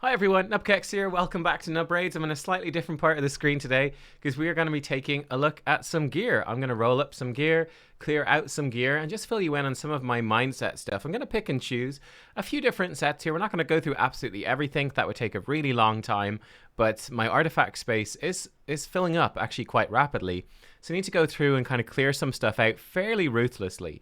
Hi everyone, nubkeks here. Welcome back to Nub Raids. I'm in a slightly different part of the screen today because we are going to be taking a look at some gear. I'm going to roll up some gear, clear out some gear, and just fill you in on some of my mindset stuff. I'm going to pick and choose a few different sets here. We're not going to go through absolutely everything. That would take a really long time, but my artifact space is filling up actually quite rapidly. So I need to go through and kind of clear some stuff out fairly ruthlessly.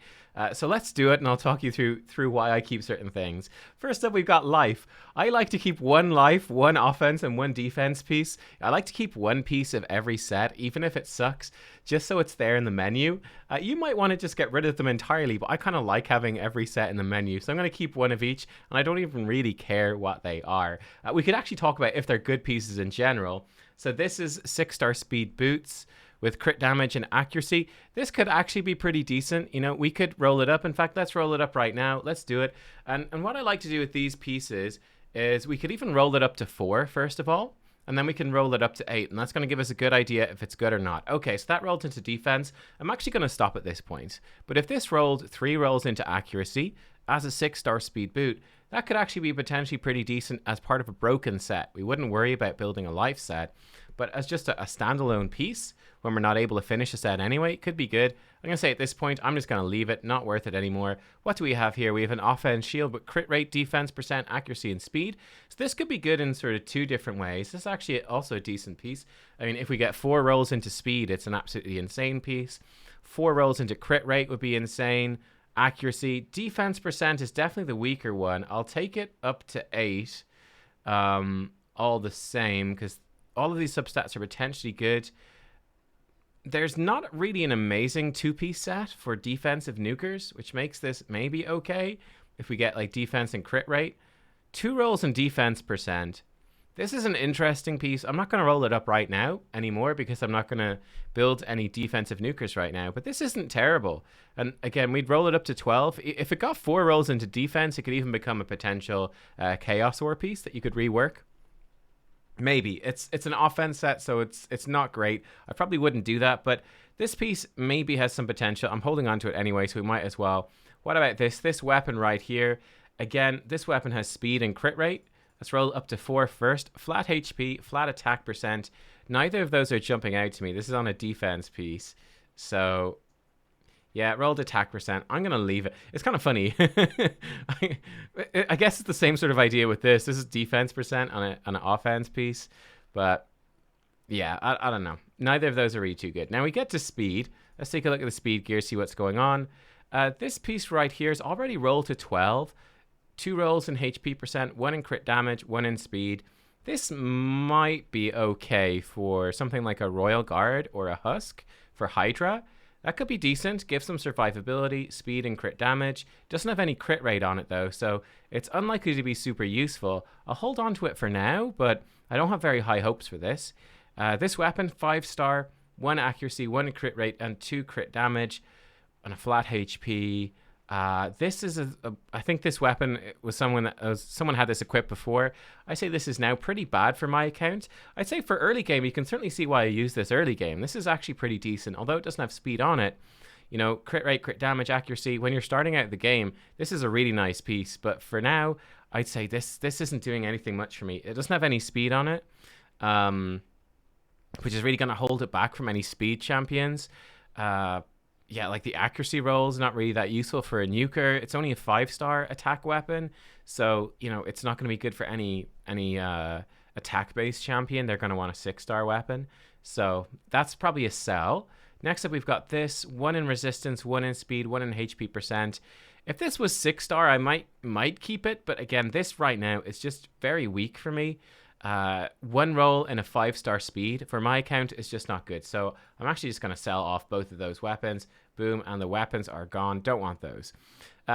So let's do it, and I'll talk you through why I keep certain things. First up, we've got life. I like to keep one life, one offense, and one defense piece. I like to keep one piece of every set, even if it sucks, just so it's there in the menu. You might want to just get rid of them entirely, but I kind of like having every set in the menu. So I'm going to keep one of each, and I don't even really care what they are. We could actually talk about if they're good pieces in general. So this is 6-star speed boots with crit damage and accuracy. This could actually be pretty decent. You know, we could roll it up. In fact, let's roll it up right now. Let's do it. And what I like to do with these pieces is we could even roll it up to 4, first of all, and then we can roll it up to 8, and that's going to give us a good idea if it's good or not. Okay, so that rolled into defense. I'm actually going to stop at this point. But if this rolled 3 rolls into accuracy as a 6-star speed boot, that could actually be potentially pretty decent as part of a broken set. We wouldn't worry about building a life set, but as just a standalone piece, when we're not able to finish a set anyway, it could be good. I'm going to say at this point, I'm just going to leave it, not worth it anymore. What do we have here? We have an offense shield with crit rate, defense percent, accuracy, and speed. So this could be good in sort of 2 different ways. This is actually also a decent piece. I mean, if we get 4 rolls into speed, it's an absolutely insane piece. 4 rolls into crit rate would be insane. Accuracy, defense percent is definitely the weaker one. I'll take it up to 8 all the same, because all of these substats are potentially good. There's not really an amazing 2-piece set for defensive nukers, which makes this maybe okay if we get like defense and crit rate. 2 rolls in defense percent. This is an interesting piece. I'm not going to roll it up right now anymore because I'm not going to build any defensive nukers right now. But this isn't terrible. And again, we'd roll it up to 12. If it got 4 rolls into defense, it could even become a potential Chaos War piece that you could rework. Maybe. It's an offense set, so it's not great. I probably wouldn't do that, but this piece maybe has some potential. I'm holding on to it anyway, so we might as well. What about this? This weapon right here. Again, this weapon has speed and crit rate. Let's roll up to 4 first. Flat HP, flat attack percent. Neither of those are jumping out to me. This is on a defense piece. So, yeah, rolled attack percent. I'm going to leave it. It's kind of funny. I guess it's the same sort of idea with this. This is defense percent on an offense piece. But, yeah, I don't know. Neither of those are really too good. Now we get to speed. Let's take a look at the speed gear, see what's going on. This piece right here is already rolled to 12. 2 rolls in HP percent, 1 in crit damage, 1 in speed. This might be okay for something like a Royal Guard or a Husk for Hydra. That could be decent, give some survivability, speed, and crit damage. Doesn't have any crit rate on it though, so it's unlikely to be super useful. I'll hold on to it for now, but I don't have very high hopes for this. This weapon, 5-star, 1 accuracy, 1 crit rate, and 2 crit damage, and a flat HP. This is I think this weapon was someone had this equipped before. I say this is now pretty bad for my account. I'd say for early game, you can certainly see why I use this early game. This is actually pretty decent, although it doesn't have speed on it. You know, crit rate, crit damage, accuracy. When you're starting out the game, this is a really nice piece. But for now, I'd say this isn't doing anything much for me. It doesn't have any speed on it, which is really going to hold it back from any speed champions. Yeah, like the accuracy roll is not really that useful for a nuker. It's only a 5-star attack weapon, so you know it's not going to be good for any attack-based champion. They're going to want a 6-star weapon, so that's probably a sell. Next up, we've got this 1 in resistance, 1 in speed, 1 in HP percent. If this was 6-star, I might keep it, but again, this right now is just very weak for me. 1 roll in a 5-star speed for my account is just not good, so I'm actually just going to sell off both of those weapons. Boom, and the weapons are gone. Don't want those.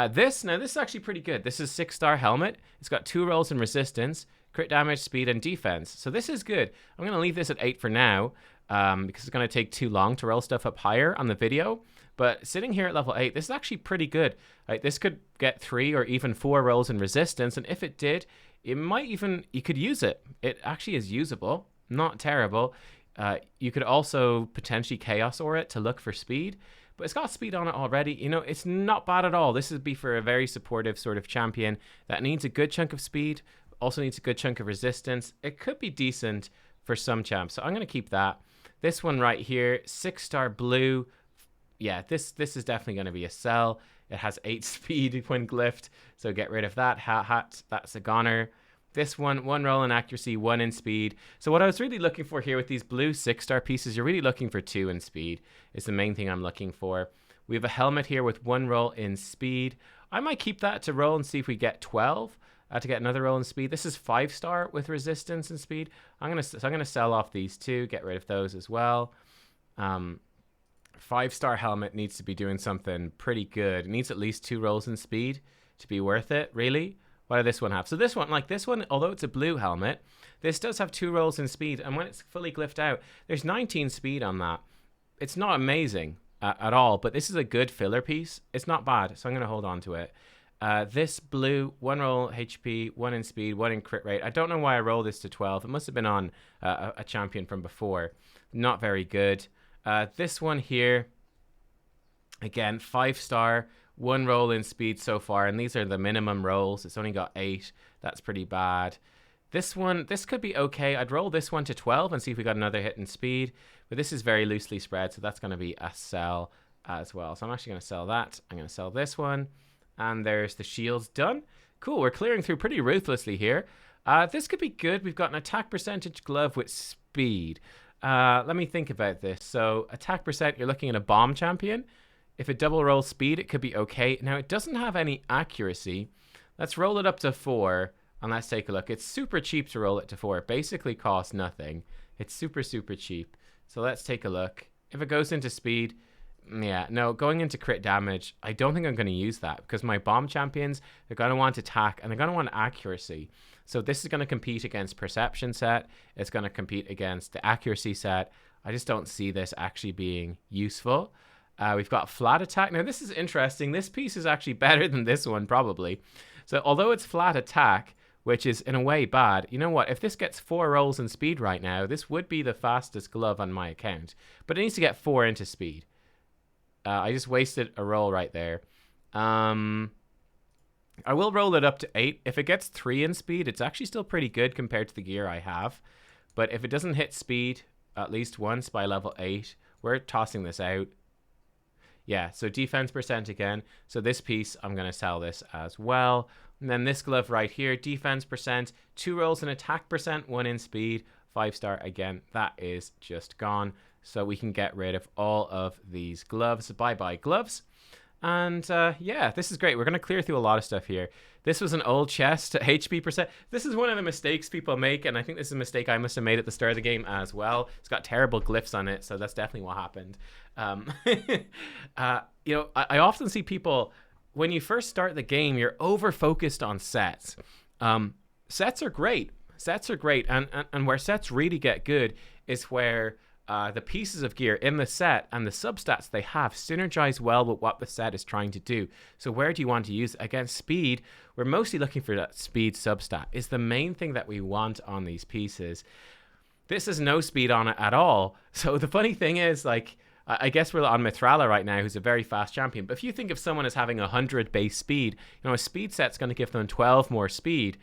This is actually pretty good. This is 6-star helmet. It's got 2 rolls in resistance, crit damage, speed, and defense, so this is good. I'm going to leave this at 8 for now because it's going to take too long to roll stuff up higher on the video. But sitting here at level 8, this is actually pretty good. Like, this could get 3 or even 4 rolls in resistance, and if it did, it might even, you could use it. It actually is usable, not terrible. You could also potentially Chaos Aura it to look for speed, but it's got speed on it already. You know, it's not bad at all. This would be for a very supportive sort of champion that needs a good chunk of speed, Also needs a good chunk of resistance. It could be decent for some champs, so I'm going to keep that. This one right here, 6-star blue. Yeah, this is definitely going to be a sell. It has 8 speed when glyphed, so get rid of that. Hat, that's a goner. This one 1 in accuracy, 1 in speed. So what I was really looking for here with these blue 6-star pieces, you're really looking for 2 in speed is the main thing I'm looking for. We have a helmet here with 1 roll in speed. I might keep that to roll and see if we get 12 to get another roll in speed. This is 5-star with resistance and speed. I'm gonna sell off these 2, get rid of those as well. 5-star helmet needs to be doing something pretty good. It needs at least 2 rolls in speed to be worth it, really. What does this one have? So this one, although it's a blue helmet, this does have 2 rolls in speed, and when it's fully glyphed out, there's 19 speed on that. It's not amazing at all, but this is a good filler piece. It's not bad, so I'm going to hold on to it. This blue, 1 roll HP, 1 in speed, 1 in crit rate. I don't know why I rolled this to 12. It must have been on a champion from before. Not very good. This one here, again, 5-star, 1 roll in speed so far, and these are the minimum rolls. It's only got 8. That's pretty bad. This one, this could be okay. I'd roll this one to 12 and see if we got another hit in speed, but this is very loosely spread, so that's going to be a sell as well. So I'm actually going to sell that. I'm going to sell this one, and there's the shields done. Cool, we're clearing through pretty ruthlessly here. This could be good. We've got an attack percentage glove with speed. Let me think about this. So attack percent, you're looking at a bomb champion. If it double rolls speed, it could be okay. Now, it doesn't have any accuracy. Let's roll it up to 4, and let's take a look. It's super cheap to roll it to 4. It basically costs nothing. It's super, super cheap. So let's take a look. If it goes into speed, yeah, no, going into crit damage, I don't think I'm going to use that because my bomb champions, they're going to want attack, and they're going to want accuracy. So this is going to compete against perception set. It's going to compete against the accuracy set. I just don't see this actually being useful. We've got flat attack. Now, this is interesting. This piece is actually better than this one, probably. So, although it's flat attack, which is in a way bad, you know what? If this gets 4 rolls in speed right now, this would be the fastest glove on my account. But it needs to get 4 into speed. I just wasted a roll right there. I will roll it up to 8. If it gets 3 in speed, it's actually still pretty good compared to the gear I have. But if it doesn't hit speed at least once by level 8, we're tossing this out. Yeah, so defense percent again. So this piece, I'm going to sell this as well. And then this glove right here, defense percent, 2 rolls in attack percent, 1 in speed, 5-star. Again, that is just gone. So we can get rid of all of these gloves. Bye-bye gloves. And yeah, this is great. We're going to clear through a lot of stuff here. This was an old chest, HP percent. This is one of the mistakes people make, and I think this is a mistake I must have made at the start of the game as well. It's got terrible glyphs on it, so that's definitely what happened. You know, I often see people, when you first start the game, you're over-focused on sets. Sets are great. Sets are great, and where sets really get good is where the pieces of gear in the set and the substats they have synergize well with what the set is trying to do. So where do you want to use it? Against speed, we're mostly looking for that speed substat. Is the main thing that we want on these pieces. This has no speed on it at all. So the funny thing is, like, I guess we're on Mithrala right now, who's a very fast champion. But if you think of someone as having 100 base speed, you know, a speed set's going to give them 12 more speed,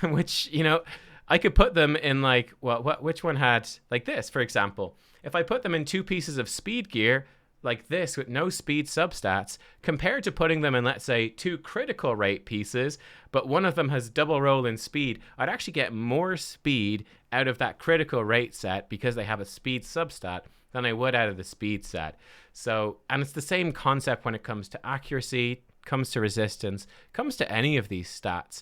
which, you know, I could put them in like, which one had, like this, for example. If I put them in 2 pieces of speed gear, like this, with no speed substats, compared to putting them in, let's say, 2 critical rate pieces, but one of them has double roll in speed, I'd actually get more speed out of that critical rate set because they have a speed substat than I would out of the speed set. So, and it's the same concept when it comes to accuracy, comes to resistance, comes to any of these stats.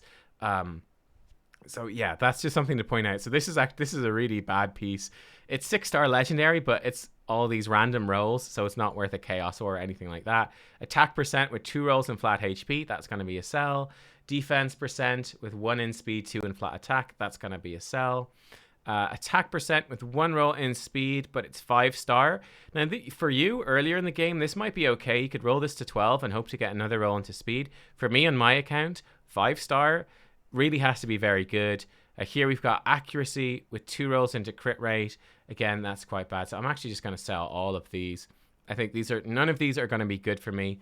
So yeah, that's just something to point out. So this is a really bad piece. It's 6-star legendary, but it's all these random rolls, so it's not worth a chaos or anything like that. Attack percent with 2 rolls in flat HP, that's going to be a sell. Defense percent with 1 in speed, 2 in flat attack, that's going to be a sell. Attack percent with 1 roll in speed, but it's 5-star. Now, for you, earlier in the game, this might be okay. You could roll this to 12 and hope to get another roll into speed. For me, on my account, 5-star really has to be very good. Here we've got accuracy with 2 rolls into crit rate. Again, that's quite bad. So I'm actually just going to sell all of these. I think none of these are going to be good for me.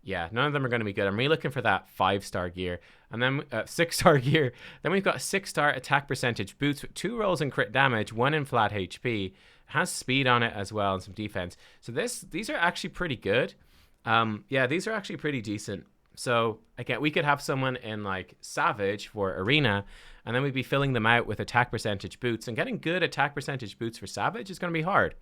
Yeah, none of them are going to be good. I'm really looking for that 5-star gear. And then 6-star gear. Then we've got a 6-star attack percentage boots with 2 rolls in crit damage, 1 in flat HP. It has speed on it as well and some defense. So these are actually pretty good. Yeah, these are actually pretty decent. So again, we could have someone in like Savage for Arena, and then we'd be filling them out with attack percentage boots. And getting good attack percentage boots for Savage is going to be hard.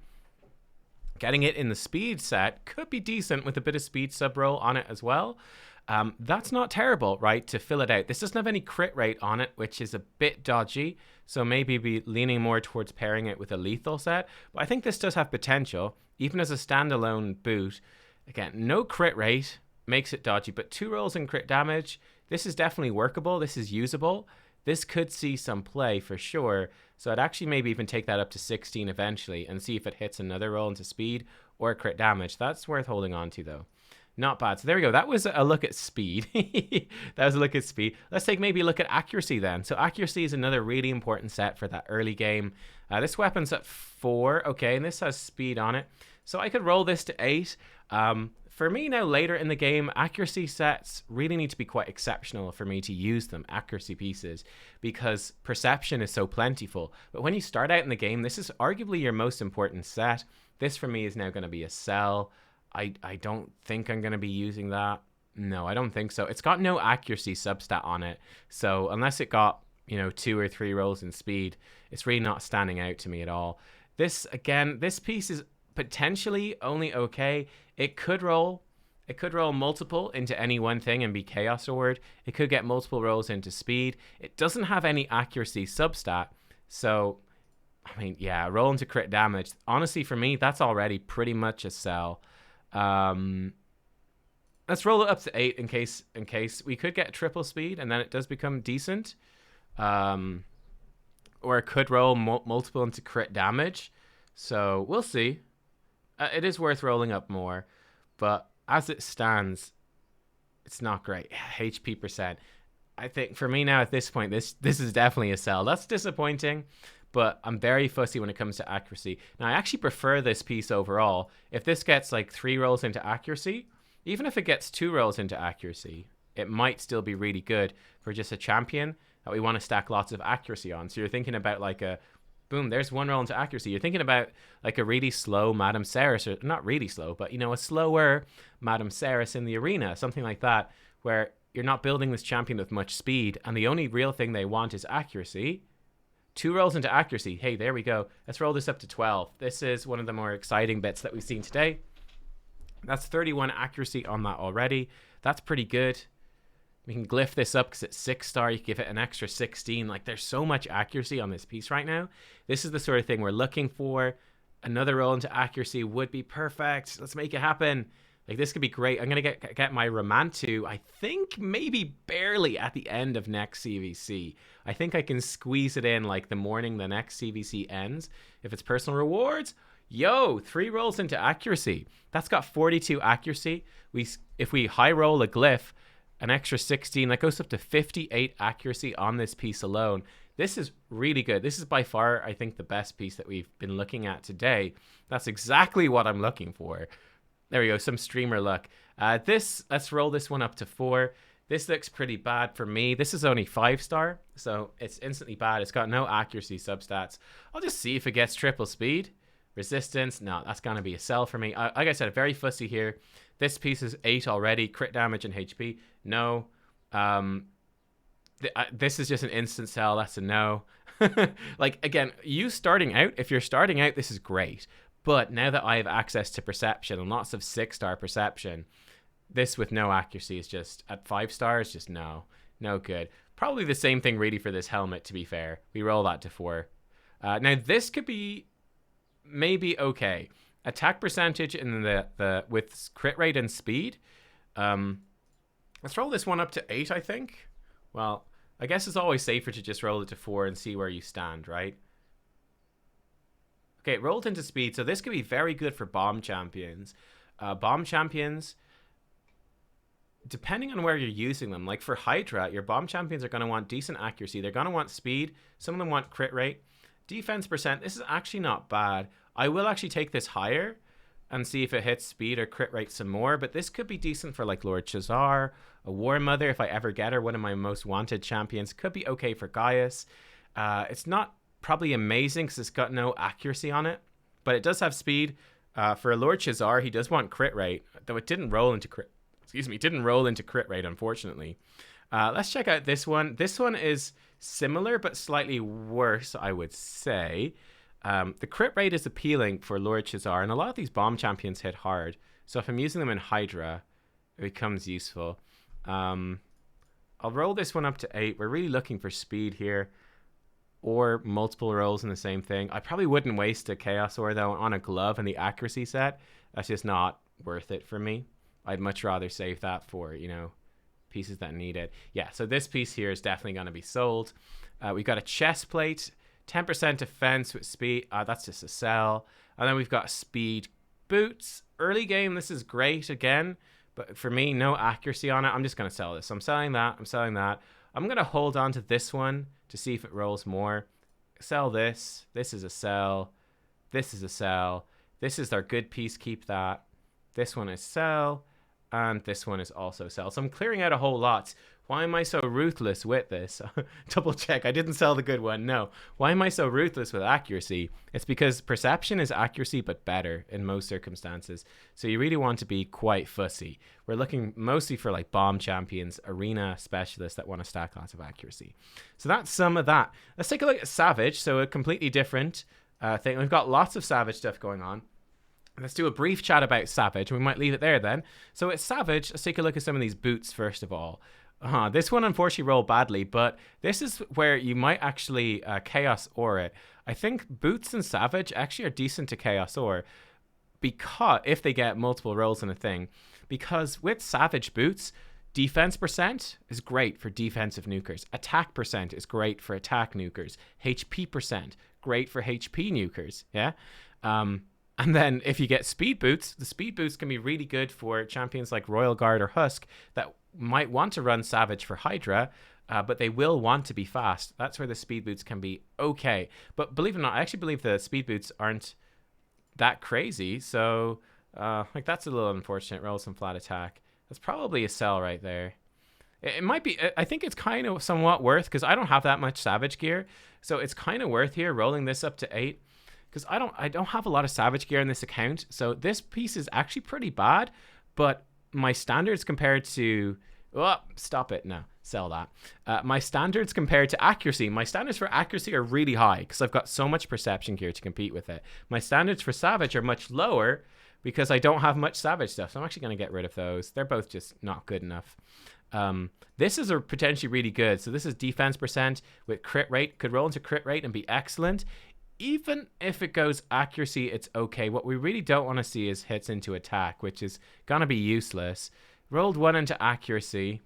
Getting it in the speed set could be decent with a bit of speed sub roll on it as well. That's not terrible, right, to fill it out. This doesn't have any crit rate on it, which is a bit dodgy. So maybe be leaning more towards pairing it with a lethal set. But I think this does have potential, even as a standalone boot. Again, no crit rate makes it dodgy, but 2 rolls in crit damage. This is definitely workable. This is usable. This could see some play for sure. So I'd actually maybe even take that up to 16 eventually and see if it hits another roll into speed or crit damage. That's worth holding on to though. Not bad. So there we go. That was a look at speed. That was a look at speed. Let's take maybe a look at accuracy then. So accuracy is another really important set for that early game. This weapon's at 4. Okay, and this has speed on it. So I could roll this to 8. For me now, later in the game, accuracy sets really need to be quite exceptional for me to use them, accuracy pieces, because perception is so plentiful. But when you start out in the game, this is arguably your most important set. This for me is now going to be a sell. I don't think I'm going to be using that. No, I don't think so. It's got no accuracy substat on it. So unless it got, 2 or 3 rolls in speed, it's really not standing out to me at all. This, again, this piece is potentially only okay. It could roll multiple into any one thing and be Chaos Sword. It could get multiple rolls into speed. It doesn't have any accuracy substat. So, I mean, yeah, roll into crit damage. Honestly, for me, that's already pretty much a sell. Let's roll it up to 8 in case we could get triple speed and then it does become decent. Or it could roll multiple into crit damage. So we'll see. It is worth rolling up more, but as it stands, it's not great. HP percent. I think for me now at this point, this is definitely a sell. That's disappointing, but I'm very fussy when it comes to accuracy. Now, I actually prefer this piece overall. If this gets like 3 rolls into accuracy, even if it gets 2 rolls into accuracy, it might still be really good for just a champion that we want to stack lots of accuracy on. So you're thinking about like a boom, there's 1 roll into accuracy. You're thinking about like a really slow Madame Ceres, or not really slow, but a slower Madame Ceres in the arena, something like that, where you're not building this champion with much speed, and the only real thing they want is accuracy. 2 rolls into accuracy. Hey, there we go. Let's roll this up to 12. This is one of the more exciting bits that we've seen today. That's 31 accuracy on that already. That's pretty good. We can glyph this up because it's 6-star. You can give it an extra 16. Like, there's so much accuracy on this piece right now. This is the sort of thing we're looking for. Another roll into accuracy would be perfect. Let's make it happen. Like, this could be great. I'm going to get my Romantu, I think maybe barely at the end of next CVC. I think I can squeeze it in like the morning the next CVC ends. If it's personal rewards, 3 rolls into accuracy. That's got 42 accuracy. If we high roll a glyph, an extra 16, that goes up to 58 accuracy on this piece alone. This is really good. This is by far, I think, the best piece that we've been looking at today. That's exactly what I'm looking for. There we go, some streamer luck. Let's roll this one up to 4. This looks pretty bad for me. This is only 5-star, so it's instantly bad. It's got no accuracy substats. I'll just see if it gets triple speed. Resistance, no, that's going to be a sell for me. Like I said, very fussy here. This piece is 8 already. Crit damage and HP, no. This is just an instant sell. That's a no. Like, again, if you're starting out, this is great. But now that I have access to perception and lots of 6-star perception, this with no accuracy is just, at 5 stars, just no good. Probably the same thing really for this helmet, to be fair. We roll that to 4. Now, this could be maybe okay. Attack percentage in the with crit rate and speed. Let's roll this one up to 8, I think. Well, I guess it's always safer to just roll it to 4 and see where you stand, right? Okay, it rolled into speed, so this could be very good for bomb champions. Bomb champions, depending on where you're using them, like for Hydra, your bomb champions are going to want decent accuracy. They're going to want speed. Some of them want crit rate. Defense percent, this is actually not bad. I will actually take this higher, and see if it hits speed or crit rate some more. But this could be decent for like Lord Chazar, a War Mother if I ever get her, one of my most wanted champions. Could be okay for Gaius. It's not probably amazing because it's got no accuracy on it, but it does have speed. For a Lord Chazar, he does want crit rate, though it didn't roll into crit. Excuse me, it didn't roll into crit rate, unfortunately. Let's check out this one. This one is similar, but slightly worse, I would say. The crit rate is appealing for Lord Chazar, and a lot of these bomb champions hit hard. So if I'm using them in Hydra, it becomes useful. I'll roll this one up to 8. We're really looking for speed here, or multiple rolls in the same thing. I probably wouldn't waste a Chaos Ore, though, on a glove and the accuracy set. That's just not worth it for me. I'd much rather save that for, pieces that need it. Yeah, so this piece here is definitely going to be sold. We've got a chest plate, 10% defense with speed. That's just a sell. And then we've got speed boots. Early game, this is great again. But for me, no accuracy on it. I'm just going to sell this. I'm selling that. I'm selling that. I'm going to hold on to this one to see if it rolls more. Sell this. This is a sell. This is a sell. This is our good piece. Keep that. This one is sell. And this one is also sell. So I'm clearing out a whole lot. Why am I so ruthless with this? Double check. I didn't sell the good one. No. Why am I so ruthless with accuracy? It's because perception is accuracy, but better in most circumstances. So you really want to be quite fussy. We're looking mostly for like bomb champions, arena specialists that want to stack lots of accuracy. So that's some of that. Let's take a look at Savage. So a completely different thing. We've got lots of Savage stuff going on. Let's do a brief chat about Savage. We might leave it there then. So it's Savage. Let's take a look at some of these boots first of all. This one unfortunately rolled badly, but this is where you might actually Chaos Ore it. I think Boots and Savage actually are decent to Chaos Ore, because if they get multiple rolls in a thing. Because with Savage Boots, defense percent is great for defensive nukers. Attack percent is great for attack nukers. HP percent, great for HP nukers. Yeah. And then if you get speed boots, the speed boots can be really good for champions like Royal Guard or Husk that might want to run Savage for Hydra, but they will want to be fast. That's where the speed boots can be okay. But believe it or not, I actually believe the speed boots aren't that crazy. So that's a little unfortunate. Roll some flat attack. That's probably a sell right there. It might be. I think it's kind of somewhat worth, because I don't have that much Savage gear. So it's kind of worth here rolling this up to 8. Because I don't have a lot of Savage gear in this account. So this piece is actually pretty bad. But my standards compared to... Oh, stop it. No, sell that. My standards compared to accuracy. My standards for accuracy are really high because I've got so much perception gear to compete with it. My standards for Savage are much lower because I don't have much Savage stuff. So I'm actually going to get rid of those. They're both just not good enough. This is a potentially really good. So this is defense percent with crit rate. Could roll into crit rate and be excellent. Even if it goes accuracy, it's okay. What we really don't want to see is hits into attack, which is going to be useless. Rolled 1 into accuracy.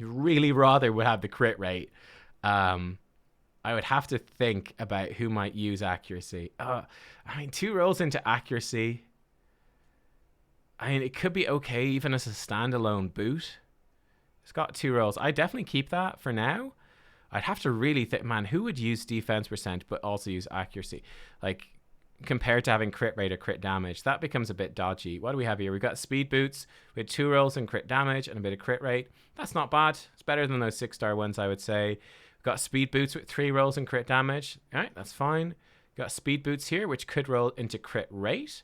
Really rather would have the crit rate. I would have to think about who might use accuracy. 2 rolls into accuracy. It could be okay even as a standalone boot. It's got 2 rolls. I definitely keep that for now. I'd have to really think, man, who would use defense percent but also use accuracy? Like, compared to having crit rate or crit damage, that becomes a bit dodgy. What do we have here? We've got speed boots with 2 rolls and crit damage and a bit of crit rate. That's not bad. It's better than those 6-star ones, I would say. We've got speed boots with 3 rolls and crit damage. All right, that's fine. We've got speed boots here, which could roll into crit rate.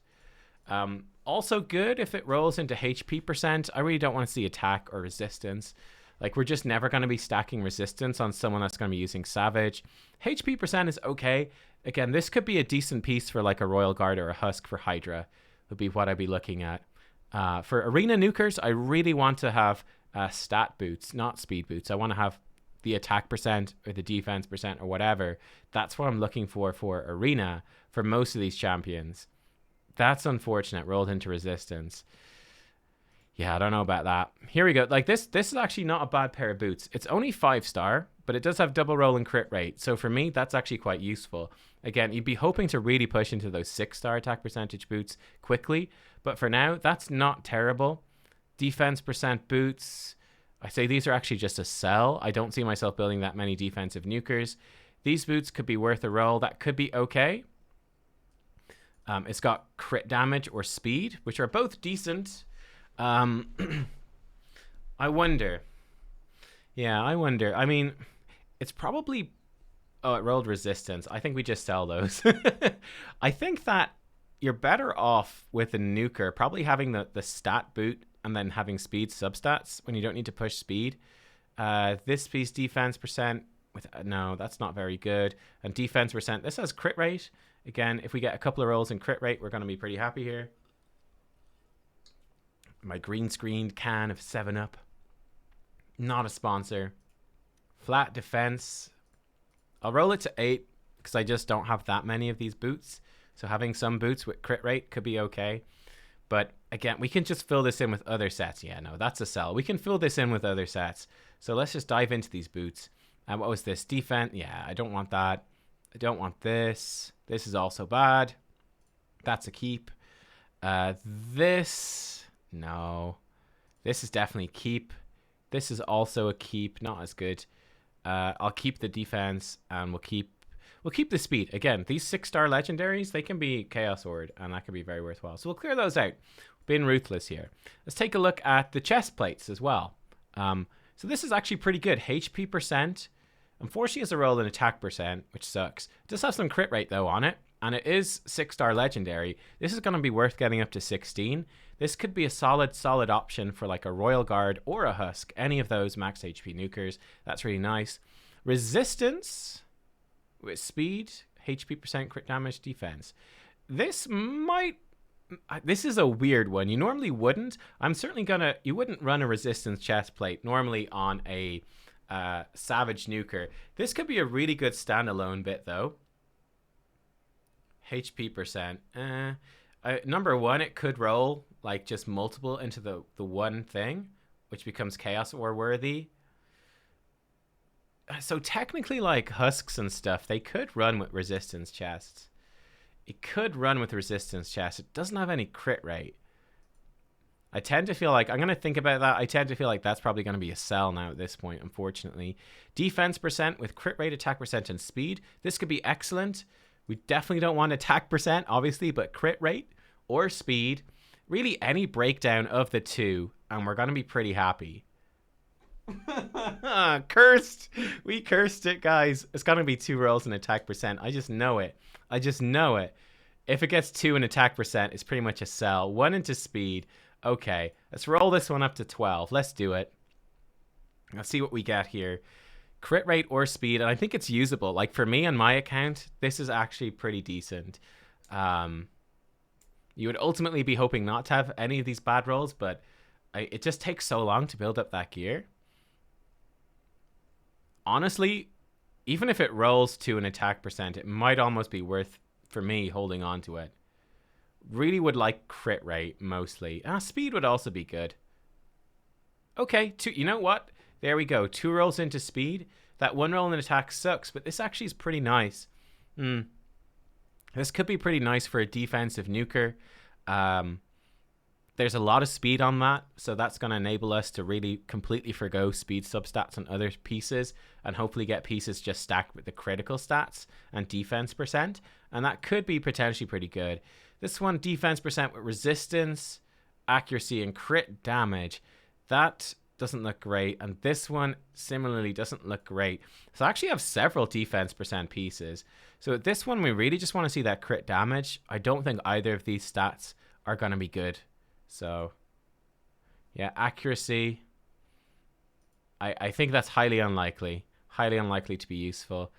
Also good if it rolls into HP percent. I really don't want to see attack or resistance. Like, we're just never going to be stacking resistance on someone that's going to be using Savage. HP percent is okay. Again, this could be a decent piece for like a Royal Guard or a Husk for Hydra, would be what I'd be looking at. For Arena Nukers, I really want to have stat boots, not speed boots. I want to have the attack percent or the defense percent or whatever. That's what I'm looking for Arena for most of these champions. That's unfortunate. Rolled into resistance. Yeah, I don't know about that. Here we go. Like this is actually not a bad pair of boots. It's only 5-star, but it does have double roll and crit rate. So for me, that's actually quite useful. Again, you'd be hoping to really push into those 6-star attack percentage boots quickly. But for now, that's not terrible. Defense percent boots. I say these are actually just a sell. I don't see myself building that many defensive nukers. These boots could be worth a roll. That could be okay. It's got crit damage or speed, which are both decent. Um, I wonder. Yeah, I wonder. I mean, it's probably... Oh, it rolled resistance. I think we just sell those. I think that you're better off with a nuker, probably having the stat boot and then having speed substats when you don't need to push speed. This piece defense percent with no, that's not very good. And defense percent. This has crit rate. Again, if we get a couple of rolls in crit rate, we're going to be pretty happy here. My green screened can of 7-Up. Not a sponsor. Flat defense. I'll roll it to 8 because I just don't have that many of these boots. So having some boots with crit rate could be okay. But again, we can just fill this in with other sets. Yeah, no, that's a sell. We can fill this in with other sets. So let's just dive into these boots. And what was this? Defense. Yeah, I don't want that. I don't want this. This is also bad. That's a keep. This. No. This is definitely keep. This is also a keep. Not as good. I'll keep the defense and we'll keep the speed. Again, these 6-star legendaries, they can be Chaos Horde and that can be very worthwhile. So we'll clear those out. Being ruthless here. Let's take a look at the chest plates as well. So this is actually pretty good. HP percent. Unfortunately, has a roll in attack percent, which sucks. It does have some crit rate though on it, and it is 6-star legendary. This is going to be worth getting up to 16. This could be a solid option for like a Royal Guard or a Husk. Any of those max HP nukers. That's really nice. Resistance with speed, HP percent, crit damage, defense. This is a weird one. You normally wouldn't. You wouldn't run a resistance chest plate normally on a Savage nuker. This could be a really good standalone bit though. HP percent. Number one, it could roll like just multiple into the one thing, which becomes Chaos or worthy. So technically, like Husks and stuff, they could run with resistance chests. It could run with resistance chests. It doesn't have any crit rate. I tend to feel like, I'm going to think about that. I tend to feel like that's probably going to be a sell now at this point, unfortunately. Defense percent with crit rate, attack percent, and speed. This could be excellent. We definitely don't want attack percent, obviously, but crit rate or speed. Really any breakdown of the two, and we're going to be pretty happy. Cursed. We cursed it, guys. It's going to be 2 rolls in attack percent. I just know it. If it gets 2 in attack percent, it's pretty much a sell. 1 into speed. Okay, let's roll this one up to 12. Let's do it. Let's see what we get here. Crit rate or speed, and I think it's usable. Like for me on my account, this is actually pretty decent. You would ultimately be hoping not to have any of these bad rolls, but it just takes so long to build up that gear. Honestly, even if it rolls to an attack percent, it might almost be worth for me holding on to it. Really would like crit rate mostly. Speed would also be good. Okay, you know what? There we go. 2 rolls into speed. That 1 roll in attack sucks, but this actually is pretty nice. This could be pretty nice for a defensive nuker. There's a lot of speed on that, so that's going to enable us to really completely forgo speed substats on other pieces and hopefully get pieces just stacked with the critical stats and defense percent, and that could be potentially pretty good. This one, defense percent with resistance, accuracy, and crit damage. That doesn't look great, and this one similarly doesn't look great. So I actually have several defense percent pieces. So this one, we really just want to see that crit damage. I don't think either of these stats are going to be good. So, yeah, accuracy. I think that's highly unlikely. Highly unlikely to be useful.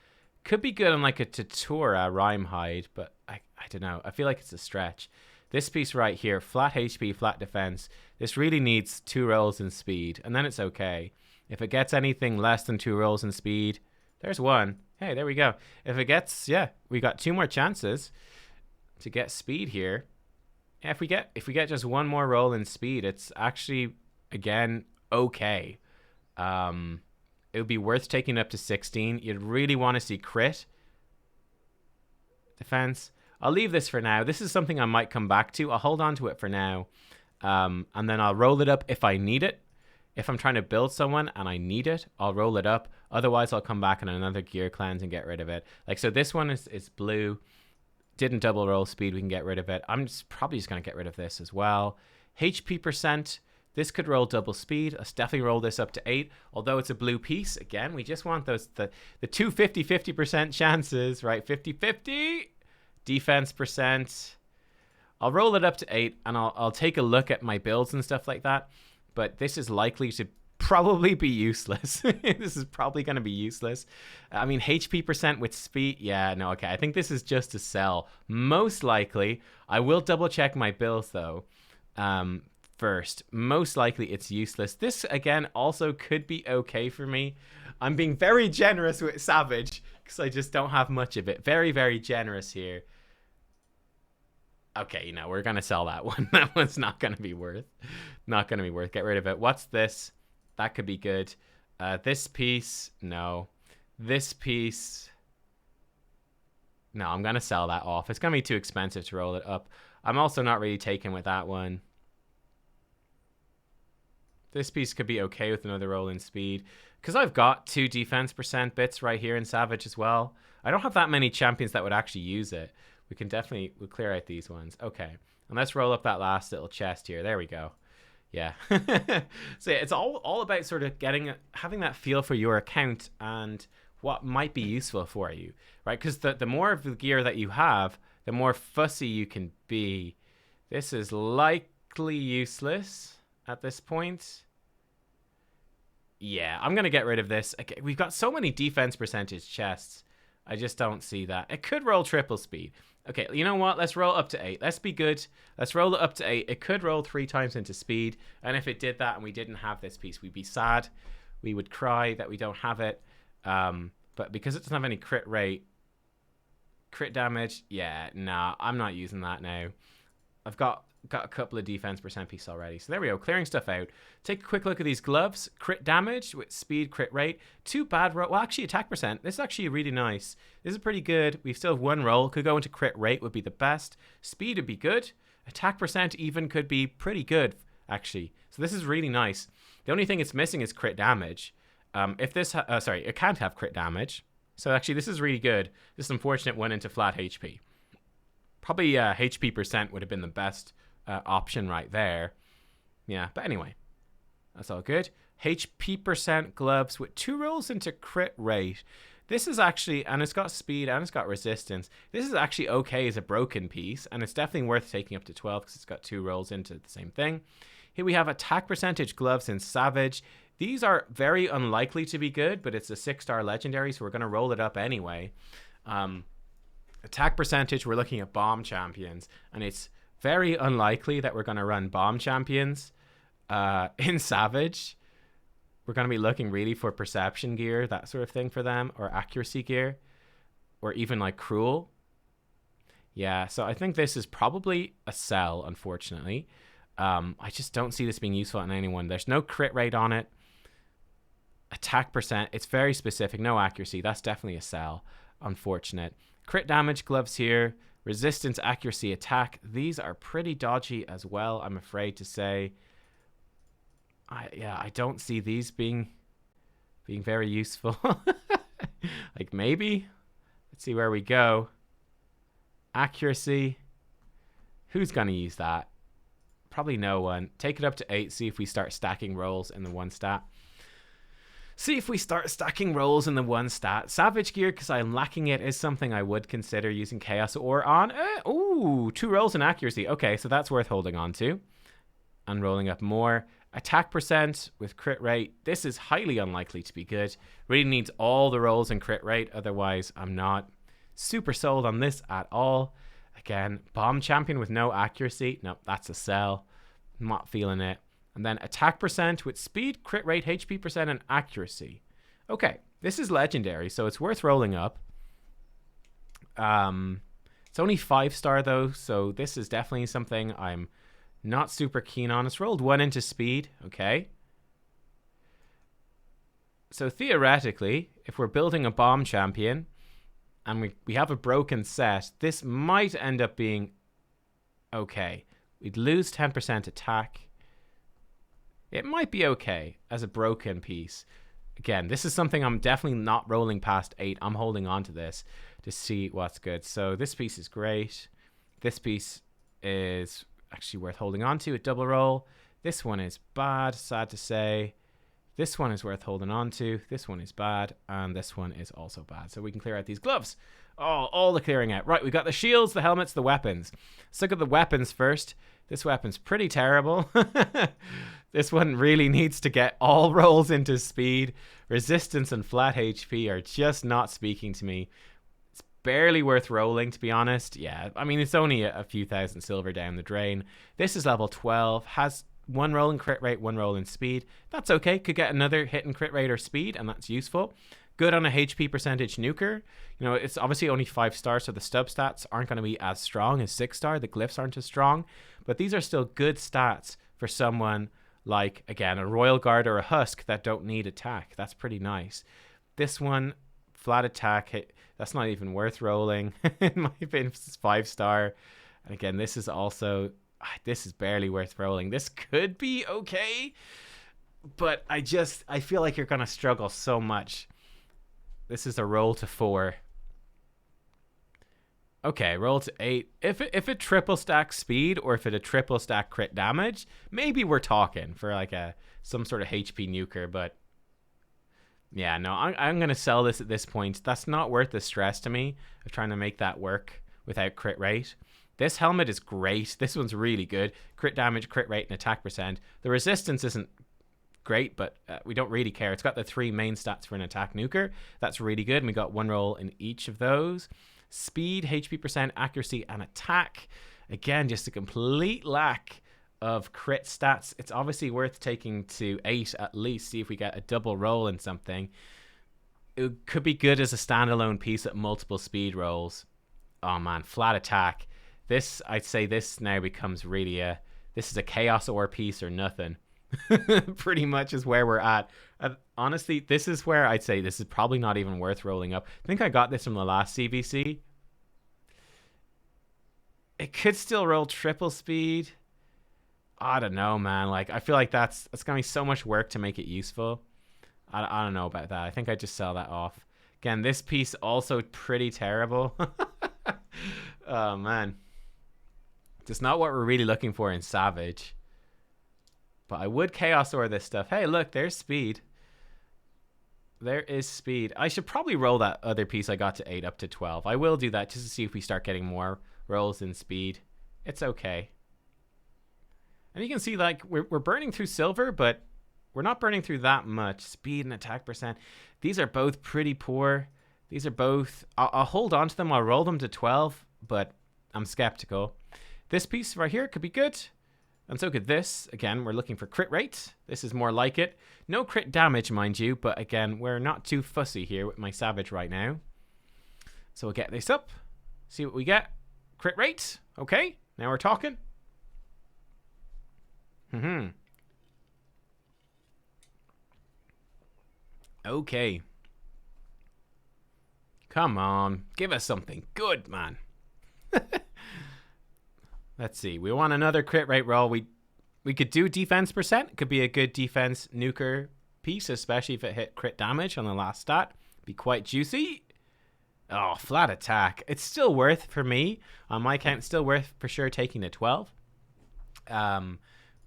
Could be good on like a Tatura Rhyme Hide, but I don't know. I feel like it's a stretch. This piece right here, flat HP, flat defense. This really needs 2 rolls in speed, and then it's okay. If it gets anything less than 2 rolls in speed, there's 1. Hey, there we go. If it gets, yeah, we got 2 more chances to get speed here. Yeah, if we get just 1 more roll in speed, it's actually, again, okay. It would be worth taking up to 16. You'd really want to see crit. Defense. I'll leave this for now. This is something I might come back to. I'll hold on to it for now. And then I'll roll it up if I need it. If I'm trying to build someone and I need it, I'll roll it up. Otherwise, I'll come back on another gear cleanse and get rid of it. Like, so this one is blue. didn't double roll speed, we can get rid of it. I'm probably just going to get rid of this as well. HP percent, this could roll double speed. Let's definitely roll this up to 8. Although it's a blue piece, again, we just want those the two 50% chances, right? 50-50. Defense percent. I'll roll it up to 8, and I'll take a look at my builds and stuff like that. But this is likely to probably be useless. This is probably going to be useless. I mean, HP percent with speed. Yeah, no, okay. I think this is just a sell. Most likely. I will double check my builds, though, first. Most likely it's useless. This, again, also could be okay for me. I'm being very generous with Savage because I just don't have much of it. Very, very generous here. Okay, you know, we're going to sell that one. That one's not going to be worth. Not going to be worth. Get rid of it. What's this? That could be good. This piece, no. This piece, no, I'm going to sell that off. It's going to be too expensive to roll it up. I'm also not really taken with that one. This piece could be okay with another roll in speed. Because I've got 2 defense percent bits right here in Savage as well. I don't have that many champions that would actually use it. We can definitely, we'll clear out these ones. Okay. And let's roll up that last little chest here. There we go. Yeah. So yeah, it's all about sort of having that feel for your account and what might be useful for you, right? Because the more of the gear that you have, the more fussy you can be. This is likely useless at this point. Yeah, I'm going to get rid of this. Okay, we've got so many defense percentage chests. I just don't see that. It could roll triple speed. Okay, you know what? Let's roll up to 8. Let's be good. Let's roll it up to 8. It could roll 3 times into speed. And if it did that and we didn't have this piece, we'd be sad. We would cry that we don't have it. But because it doesn't have any crit rate, crit damage, yeah, nah, I'm not using that now. I've got a couple of defense percent pieces already. So there we go, clearing stuff out. Take a quick look at these gloves. Crit damage with speed, crit rate. 2 bad roll. Well, actually, attack percent. This is actually really nice. This is pretty good. We still have 1 roll. Could go into crit rate, would be the best. Speed would be good. Attack percent even could be pretty good, actually. So this is really nice. The only thing it's missing is crit damage. If this, sorry, it can't have crit damage. So actually, this is really good. This is unfortunate one into flat HP. Probably HP percent would have been the best option right there. Yeah, but anyway, that's all good. HP percent gloves with 2 rolls into crit rate. This is actually, and it's got speed and it's got resistance. This is actually okay as a broken piece, and it's definitely worth taking up to 12 because it's got 2 rolls into the same thing. Here we have attack percentage gloves in Savage. These are very unlikely to be good, but it's a 6-star legendary, so we're going to roll it up anyway. Attack percentage, we're looking at bomb champions, and it's very unlikely that we're going to run bomb champions in Savage. We're going to be looking really for perception gear, that sort of thing for them, or accuracy gear, or even like cruel. Yeah, so I think this is probably a sell, unfortunately. I just don't see this being useful on anyone. There's no crit rate on it. Attack percent, it's very specific. No accuracy. That's definitely a sell. Unfortunate. Crit damage gloves here. Resistance, accuracy, attack. These are pretty dodgy as well, I'm afraid to say. I don't see these being very useful. Like maybe. Let's see where we go. Accuracy. Who's going to use that? Probably no one. Take it up to 8. See if we start stacking rolls in the 1 stat. See if we start stacking rolls in the 1 stat. Savage gear, because I'm lacking it, is something I would consider using Chaos Ore on. Ooh, 2 rolls in accuracy. Okay, so that's worth holding on to. And rolling up more. Attack percent with crit rate. This is highly unlikely to be good. Really needs all the rolls in crit rate. Otherwise, I'm not super sold on this at all. Again, bomb champion with no accuracy. No, that's a sell. Not feeling it. And then attack percent with speed, crit rate, HP percent, and accuracy. Okay, this is legendary, so it's worth rolling up. It's only 5-star though, so this is definitely something I'm not super keen on. It's rolled 1 into speed, okay. So theoretically, if we're building a bomb champion and we have a broken set, this might end up being okay. We'd lose 10% attack. It might be okay as a broken piece. Again, this is something I'm definitely not rolling past 8. I'm holding on to this to see what's good. So this piece is great. This piece is actually worth holding on to. A double roll. This one is bad, sad to say. This one is worth holding on to. This one is bad. And this one is also bad. So we can clear out these gloves. Oh, all the clearing out. Right, we got the shields, the helmets, the weapons. Let's look at the weapons first. This weapon's pretty terrible. This one really needs to get all rolls into speed. Resistance and flat HP are just not speaking to me. It's barely worth rolling, to be honest. Yeah, I mean, it's only a few thousand silver down the drain. This is level 12, has 1 roll in crit rate, 1 roll in speed. That's okay. Could get another hit in crit rate or speed, and that's useful. Good on a HP percentage nuker. You know, it's obviously only 5 stars, so the stub stats aren't going to be as strong as 6 star. The glyphs aren't as strong, but these are still good stats for someone like, again, a Royal Guard or a Husk that don't need attack. That's pretty nice. This one, flat attack, hit, that's not even worth rolling. In my opinion, it's 5 star. And again, this is also, this is barely worth rolling. This could be okay, but I feel like you're going to struggle so much. This is a roll to 4. Okay, roll to 8. If it triple stack speed or if it a triple stack crit damage, maybe we're talking for like some sort of HP nuker. But yeah, no, I'm gonna sell this at this point. That's not worth the stress to me of trying to make that work without crit rate. This helmet is great. This one's really good. Crit damage, crit rate, and attack percent. The resistance isn't great, but we don't really care. It's got the 3 main stats for an attack nuker. That's really good. And we got 1 roll in each of those. Speed, HP percent, accuracy, and attack. Again, just a complete lack of crit stats. It's obviously worth taking to 8 at least. See if we get a double roll in something. It could be good as a standalone piece at multiple speed rolls. Oh man, flat attack. This, I'd say this now becomes really this is a Chaos Ore piece or nothing. Pretty much is where we're at. Honestly, this is where I'd say this is probably not even worth rolling up. I think I got this from the last CVC. It could still roll triple speed. I don't know, man. Like, I feel like that's gonna be so much work to make it useful. I don't know about that. I think I just sell that off. Again, this piece also pretty terrible. Oh man, it's not what we're really looking for in Savage. But I would Chaos Ore this stuff. Hey, look, there's speed. There is speed. I should probably roll that other piece I got to 8 up to 12. I will do that just to see if we start getting more rolls in speed. It's okay. And you can see, like, we're burning through silver, but we're not burning through that much. Speed and attack percent. These are both pretty poor. These are both... I'll hold on to them. I'll roll them to 12, but I'm skeptical. This piece right here could be good. And so could this. Again, we're looking for crit rate. This is more like it. No crit damage, mind you, but again, we're not too fussy here with my Savage right now. So we'll get this up. See what we get. Crit rate. Okay, now we're talking. Okay. Come on. Give us something good, man. Let's see. We want another crit rate roll. We could do defense percent. It could be a good defense nuker piece, especially if it hit crit damage on the last stat. Be quite juicy. Oh, flat attack. It's still worth, for me, on my count, still worth for sure taking the 12.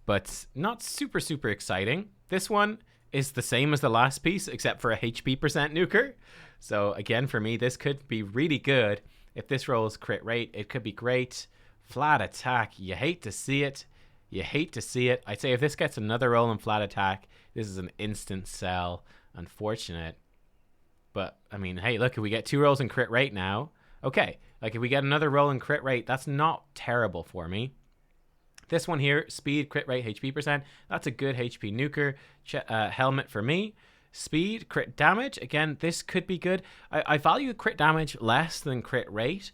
But not super, super exciting. This one is the same as the last piece, except for a HP percent nuker. So again, for me, this could be really good. If this rolls crit rate, it could be great. Flat attack, you hate to see it. You hate to see it. I'd say if this gets another roll in flat attack, this is an instant sell. Unfortunate. But, I mean, hey, look, if we get 2 rolls in crit rate now, okay. Like, if we get another roll in crit rate, that's not terrible for me. This one here, speed, crit rate, HP percent, that's a good HP nuker. Helmet for me. Speed, crit damage, again, this could be good. I value crit damage less than crit rate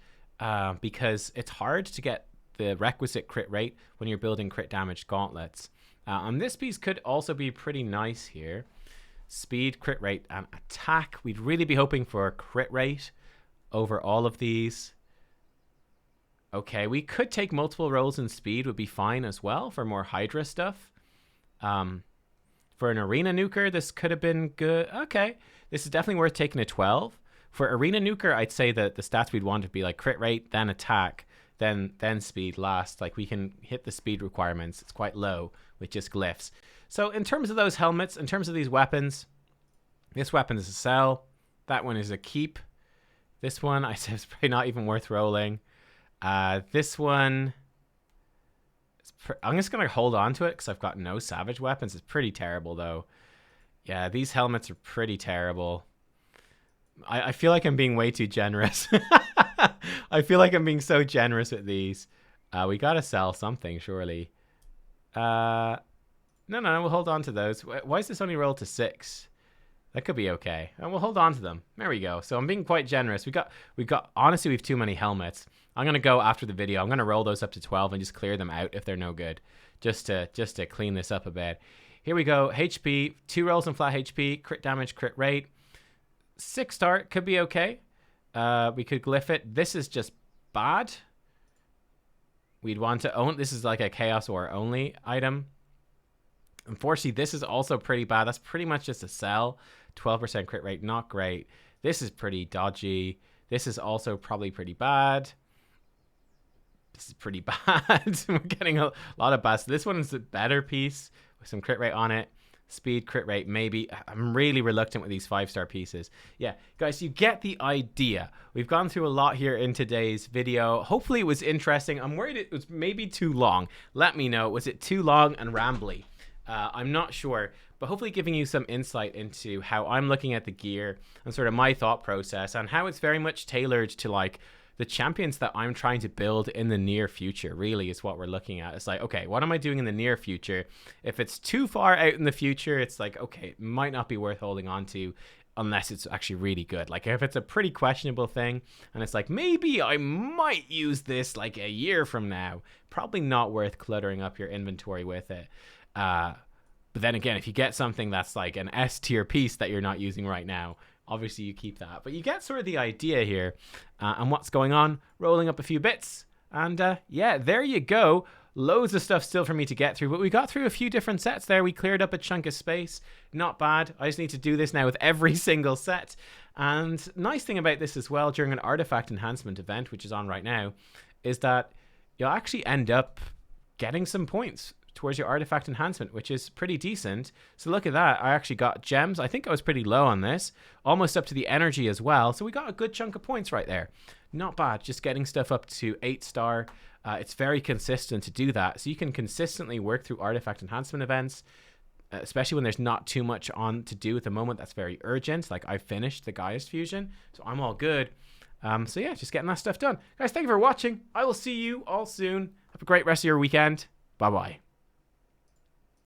because it's hard to get the requisite crit rate when you're building crit damage gauntlets. And this piece could also be pretty nice here. Speed, crit rate, and attack. We'd really be hoping for a crit rate over all of these. Okay, we could take multiple rolls in speed, would be fine as well for more Hydra stuff. For an arena nuker, this could have been good. Okay, this is definitely worth taking a 12. For arena nuker, I'd say that the stats we'd want to be like crit rate, then attack, then speed last. Like we can hit the speed requirements. It's quite low with just glyphs. So in terms of those helmets, in terms of these weapons, this weapon is a sell. That one is a keep. This one, I said, is probably not even worth rolling. This one, I'm just going to hold on to it because I've got no savage weapons. It's pretty terrible, though. Yeah, these helmets are pretty terrible. I feel like I'm being way too generous. I feel like I'm being so generous with these. We got to sell something, surely. No, we'll hold on to those. Why is this only rolled to 6? That could be okay. And we'll hold on to them. There we go. So I'm being quite generous. We got honestly, we have too many helmets. I'm going to go after the video. I'm going to roll those up to 12 and just clear them out if they're no good. Just to clean this up a bit. Here we go. HP, 2 rolls in flat HP, crit damage, crit rate. 6 start could be okay. We could glyph it. This is just bad. We'd want to own. This is like a chaos or only item. Unfortunately, this is also pretty bad. That's pretty much just a sell. 12% crit rate, not great. This is pretty dodgy. This is also probably pretty bad. This is pretty bad. We're getting a lot of bad. So this one is a better piece with some crit rate on it. Speed, crit rate, maybe. I'm really reluctant with these 5-star pieces. Yeah, guys, you get the idea. We've gone through a lot here in today's video. Hopefully it was interesting. I'm worried it was maybe too long. Let me know. Was it too long and rambly? I'm not sure, but hopefully giving you some insight into how I'm looking at the gear and sort of my thought process and how it's very much tailored to like the champions that I'm trying to build in the near future, really is what we're looking at. It's like, okay, what am I doing in the near future? If it's too far out in the future, it's like, okay, it might not be worth holding on to unless it's actually really good. Like if it's a pretty questionable thing and it's like, maybe I might use this like a year from now, probably not worth cluttering up your inventory with it. But then again, if you get something that's like an S tier piece that you're not using right now, obviously you keep that. But you get sort of the idea here and what's going on, rolling up a few bits. And yeah, there you go. Loads of stuff still for me to get through, but we got through a few different sets there. We cleared up a chunk of space. Not bad. I just need to do this now with every single set. And nice thing about this as well, during an artifact enhancement event, which is on right now, is that you'll actually end up getting some points towards your artifact enhancement, which is pretty decent. So look at that. I actually got gems. I think I was pretty low on this, almost up to the energy as well. So we got a good chunk of points right there. Not bad. Just getting stuff up to 8-star. It's very consistent to do that. So you can consistently work through artifact enhancement events, especially when there's not too much on to do at the moment that's very urgent. Like I finished the Gaia's Fusion, so I'm all good. So yeah, just getting that stuff done. Guys, thank you for watching. I will see you all soon. Have a great rest of your weekend. Bye-bye.